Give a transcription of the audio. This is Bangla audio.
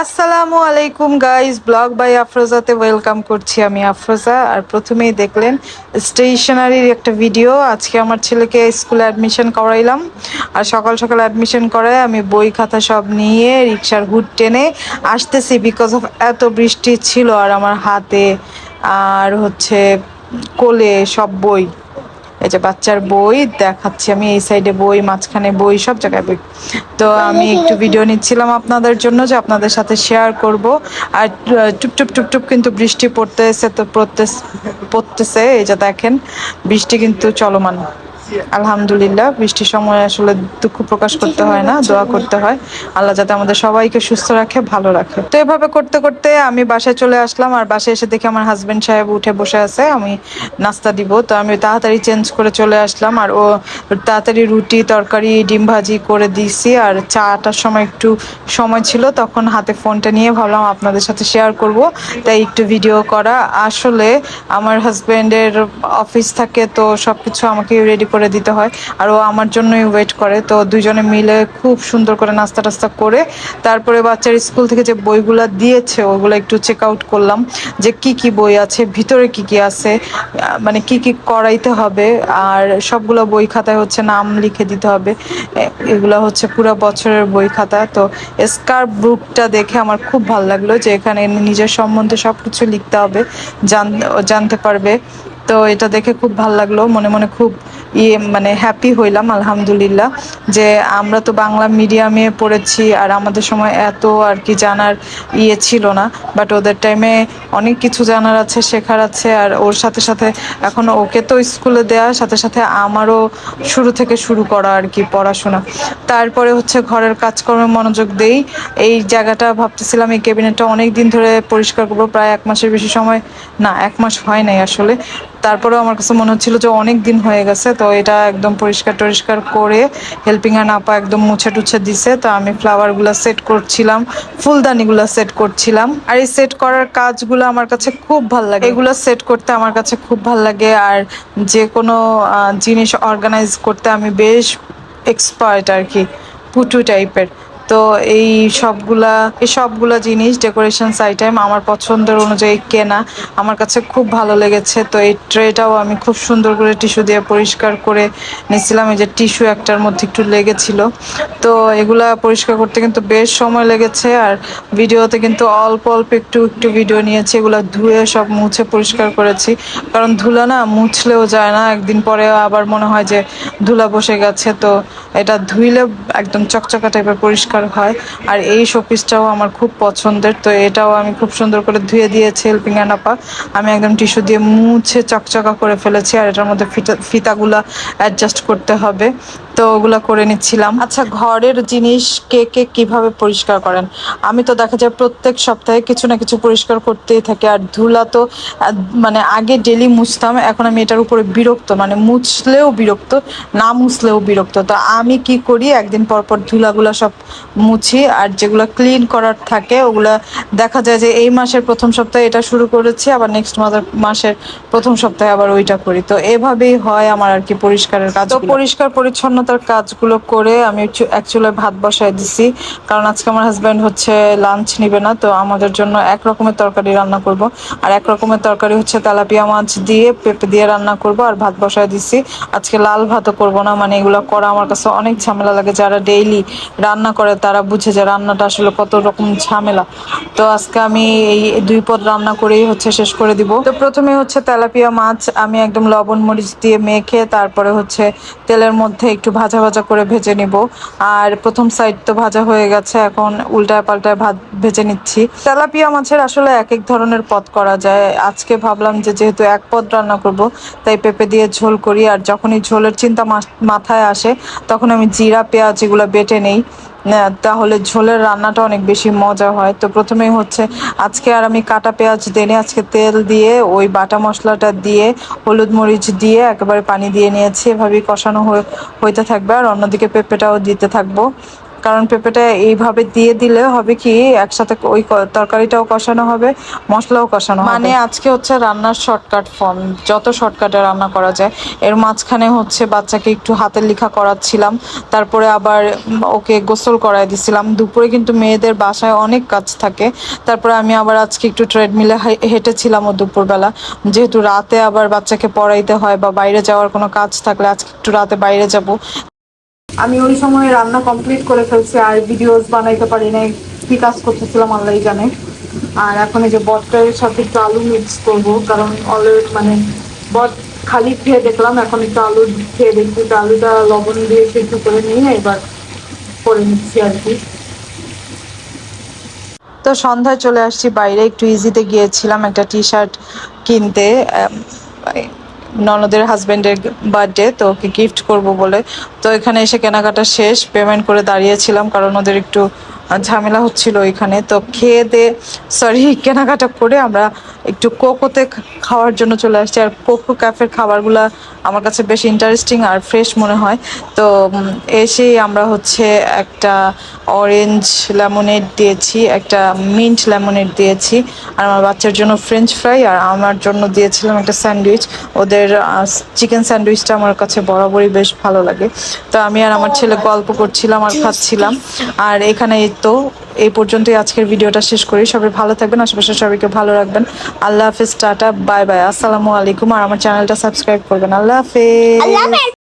আসসালামু আলাইকুম গাইস, ব্লগ বাই আফরোজাতে ওয়েলকাম করছি। আমি আফরোজা। আর প্রথমেই দেখলেন স্টেশনারির একটা ভিডিও। আজকে আমার ছেলেকে স্কুলে অ্যাডমিশন করাইলাম, আর সকাল সকাল অ্যাডমিশন করায় আমি বই খাতা সব নিয়ে রিক্সার হুড টেনে আসতেছি, বিকজ অফ এত বৃষ্টি ছিল। আর আমার হাতে আর হচ্ছে কোলে সব বই, এই যে বাচ্চার বই দেখাচ্ছি আমি, এই সাইডে বই, মাঝখানে বই, সব জায়গায় বই। তো আমি একটু ভিডিও নিচ্ছিলাম আপনাদের জন্য, যে আপনাদের সাথে শেয়ার করব। আর টুপটুপ টুপটুপ কিন্তু বৃষ্টি পড়তেছে, তো পড়তেছে, এই যে দেখেন বৃষ্টি কিন্তু চলমান। আলহামদুলিল্লাহ, বৃষ্টির সময় আসলে দুঃখ প্রকাশ করতে হয় না, দোয়া করতে হয় আল্লাহ যাতে আমাদের সবাইকে সুস্থ রাখে, ভালো রাখে। তো এভাবে করতে করতে আমি বাসায় চলে আসলাম। আর বাসায় এসে দেখি আমার হাজবেন্ড সাহেব উঠে বসে আছে, আমি নাস্তা দিব। তো আমি তাড়াতাড়ি চেঞ্জ করে চলে আসলাম, আর ও তাড়াতাড়ি রুটি তরকারি ডিম ভাজি করে দিছি। আর চাটার সময় একটু সময় ছিল, তখন হাতে ফোনটা নিয়ে ভাবলাম আপনাদের সাথে শেয়ার করব, তাই একটু ভিডিও করা। আসলে আমার হাজবেন্ডের অফিস থাকে, তো সবকিছু আমাকে রেডি করে দিতে হয়, আর ও আমার জন্যই ওয়েট করে। তো দুইজনে মিলে খুব সুন্দর করে নাস্তা টাস্তা করে তারপরে বাচ্চার স্কুল থেকে যে বইগুলা দিয়েছে ওগুলো একটু চেক আউট করলাম, যে কি কি বই আছে, ভিতরে কি কি আছে, মানে কি কি করাইতে হবে। আর সবগুলো বই খাতায় হচ্ছে নাম লিখে দিতে হবে। এগুলা হচ্ছে পুরো বছরের বই খাতা। তো স্কার বুকটা দেখে আমার খুব ভালো লাগলো, যে এখানে নিজের সম্বন্ধে সবকিছু লিখতে হবে, জানতে পারবে। তো এটা দেখে খুব ভালো লাগলো, মনে মনে খুব মানে হ্যাপি হইলাম আলহামদুলিল্লাহ, যে আমরা তো বাংলা মিডিয়ামে পড়েছি, আর আমাদের সময় এত আর কি জানার ছিল না। বাট ওদের টাইমে অনেক কিছু জানার আছে, শেখার আছে। আর ওর সাথে সাথে এখন ওকে তো স্কুলে দেওয়ার সাথে সাথে আমারও শুরু থেকে শুরু করা আর কি পড়াশোনা। তারপরে হচ্ছে ঘরের কাজকর্মে মনোযোগ দেই। এই জায়গাটা ভাবতেছিলাম, এই ক্যাবিনেটটা অনেক দিন ধরে পরিষ্কার করবো, প্রায় 1 মাসের বেশি সময়, না 1 মাস হয় নাই আসলে। তারপরেও আমার কাছে মনে হচ্ছিল যে অনেক দিন হয়ে গেছে। তো এটা একদম পরিষ্কার টরিষ্কার করে হেল্পিং হ্যান্ড আপা একদম মুছে টুছে দিছে। তো আমি ফ্লাওয়ারগুলো সেট করছিলাম, ফুলদানিগুলো সেট করছিলাম। আর এই সেট করার কাজগুলো আমার কাছে খুব ভাল লাগে, এগুলো সেট করতে আমার কাছে খুব ভাল লাগে। আর যে কোনো জিনিস অর্গানাইজ করতে আমি বেশ এক্সপার্ট আর কি, পুটু টাইপের। তো এই সবগুলা জিনিস ডেকোরেশনস আইটেম আমার পছন্দের অনুযায়ী কেনা, আমার কাছে খুব ভালো লেগেছে। তো এই ট্রেটাও আমি খুব সুন্দর করে টিস্যু দিয়ে পরিষ্কার করে নিয়েছিলাম, এই যে টিস্যু একটার মধ্যে একটু লেগেছিল। তো এগুলা পরিষ্কার করতে কিন্তু বেশ সময় লেগেছে। আর ভিডিওতে কিন্তু অল্প অল্প একটু একটু ভিডিও নিয়েছি, এগুলো ধুয়ে সব মুছে পরিষ্কার করেছি। কারণ ধুলা না মুছলেও যায় না, একদিন পরে আবার মনে হয় যে ধুলা বসে গেছে। তো এটা ধুইলে একদম চকচকা টাইপের পরিষ্কার হয়। আর এই শোপিসটাও আমার খুব পছন্দের, তো এটাও আমি খুব সুন্দর করে ধুয়ে দিয়েছি হেল্পিং হ্যান্ড আপা। আমি একদম টিস্যু দিয়ে মুছে চকচকা করে ফেলেছি। আর এটার মধ্যে ফিতাগুলা অ্যাডজাস্ট করতে হবে, তো ওগুলা করে নিচ্ছিলাম। আচ্ছা, ঘরের জিনিস কে কে কিভাবে পরিষ্কার করেন? আমি তো দেখা যায় প্রত্যেক সপ্তাহে কিছু না কিছু পরিষ্কার করতেই থাকি। আর ধুলা তো মানে আগে ডেলি মুছতাম, এখন আমি এটার উপরে বিরক্ত, মানে মুছলেও বিরক্ত, না মুছলেও বিরক্ত। তো আমি কি করি, একদিন পর পর ধুলাগুলা সব মুছি। আর যেগুলো ক্লিন করার থাকে ওগুলা দেখা যায় যে এই মাসের প্রথম সপ্তাহে এটা শুরু করেছি, আবার নেক্সট মাসের প্রথম সপ্তাহে আবার ওইটা করি। তো এভাবেই হয় আমার আর কি পরিষ্কারের কাজ। তো পরিষ্কার পরিচ্ছন্নতার কাজগুলো করে আমি অ্যাকচুয়ালি ভাত বসায় দিছি, কারণ আজকে আমার হাজব্যান্ড হচ্ছে লাঞ্চ নিবে না। তো আমাদের জন্য এক রকমের তরকারি রান্না করব, আর এক রকমের তরকারি হচ্ছে তেলাপিয়া মাছ দিয়ে পেঁপে দিয়ে রান্না করব। আর ভাত বসায় দিছি, আজকে লাল ভাতও করব না, মানে এগুলো করা আমার কাছে অনেক ঝামেলা লাগে। যারা ডেইলি রান্না করে তারা বুঝে যে রান্নাটা আসলে কত রকম ঝামেলা। তো আজকে আমি এই 2 পদ রান্না করেই হচ্ছে শেষ করে দিব। তো প্রথমে হচ্ছে তেলাপিয়া মাছ আমি একদম লবণ মরিচ দিয়ে মেখে তারপরে হচ্ছে তেলের মধ্যে একটু ভাজা ভাজা করে ভেজে নিব। আর প্রথম সাইড তো ভাজা হয়ে গেছে, এখন উল্টায় পাল্টায় ভাত ভেজে নিচ্ছি। তেলাপিয়া মাছের আসলে এক এক ধরনের পদ করা যায়। আজকে ভাবলাম যে যেহেতু 1 পদ রান্না করব, তাই পেঁপে দিয়ে ঝোল করি। আর যখনই ঝোলের চিন্তা মাথায় আসে, তখন আমি জিরা পেঁয়াজ এগুলো বেটে নেই, তাহলে ঝোলের রান্নাটা অনেক বেশি মজা হয়। তো প্রথমেই হচ্ছে আজকে আর আমি কাটা পেঁয়াজ দিইনি, আজকে তেল দিয়ে ওই বাটা মশলাটা দিয়ে হলুদ মরিচ দিয়ে একেবারে পানি দিয়ে নিয়েছি, এভাবেই কষানো হইতে থাকবে। আর অন্যদিকে পেঁপেটাও দিতে থাকবো। কারণ পেঁপেটা এইভাবে দিয়ে দিলে হবে কি একসাথে ওই তরকারিটাও কষানো হবে, মশলাও কষানো হবে। মানে আজকে হচ্ছে রান্নার শর্টকাট ফর্ম, যত শর্টকাটে রান্না করা যায়। এর মাঝখানে হচ্ছে বাচ্চাকে একটু হাতের লেখা করাচ্ছিলাম, তারপরে আবার ওকে গোসল করাই দিছিলাম। দুপুরে কিন্তু মেয়েদের বাসায় অনেক কাজ থাকে। তারপরে আমি আবার আজকে একটু ট্রেডমিলে হেঁটেছিলাম ও দুপুরবেলা, যেহেতু রাতে আবার বাচ্চাকে পড়াইতে হয় বা বাইরে যাওয়ার কোনো কাজ থাকলে আজকে একটু রাতে বাইরে যাব। আমি ওই সময় রান্না কমপ্লিট করে ফেলছি, আর ভিডিওস বানাইতে পারি নাই, কি কাজ করতেছিলাম আল্লাহই জানে। আর এখন এই যে বটটার সাথে একটু আলু মিক্স করবো, কারণ অলরেডি মানে বট খালি খেয়ে দেখলাম, এখন একটু আলু খেয়ে দেখছি, তো আলুটা লবণ দিয়ে সিদ্ধ করে নিয়ে এবার করে নিচ্ছি আর কি। তো সন্ধ্যায় চলে আসছি বাইরে, একটু ইজিতে গিয়েছিলাম একটা টি শার্ট কিনতে, ননদের হাজবেন্ডের বার্থডে, তো ওকে গিফট করব বলে। তো এখানে এসে কেনাকাটা শেষ, পেমেন্ট করে দাঁড়িয়েছিলাম কারণ ওদের একটু ঝামেলা হচ্ছিল ওইখানে। তো খেয়ে দে সরি কেনাকাটা করে আমরা একটু কোকোতে খাওয়ার জন্য চলে আসছি। আর কোকো ক্যাফের খাবারগুলা আমার কাছে বেশ ইন্টারেস্টিং আর ফ্রেশ মনে হয়। তো এসেই আমরা হচ্ছে একটা অরেঞ্জ লেমনেড দিয়েছি, একটা মিন্ট লেমনেড দিয়েছি, আর আমার বাচ্চার জন্য ফ্রেঞ্চ ফ্রাই, আর আমার জন্য দিয়েছিলাম একটা স্যান্ডউইচ। ওদের চিকেন স্যান্ডউইচটা আমার কাছে বরাবরই বেশ ভালো লাগে। তো আমি আর আমার ছেলে গল্প করছিলাম আর খাচ্ছিলাম। আর এখানে তো এই পর্যন্তই আজকের ভিডিওটা শেষ করি। সবাই ভালো থাকবেন, আশেপাশে সবাইকে ভালো রাখবেন। আল্লাহ হাফেজ, টাটা, বাই বাই, আসসালামু আলাইকুম। আর আমার চ্যানেলটা সাবস্ক্রাইব করবেন। আল্লাহ হাফেজ।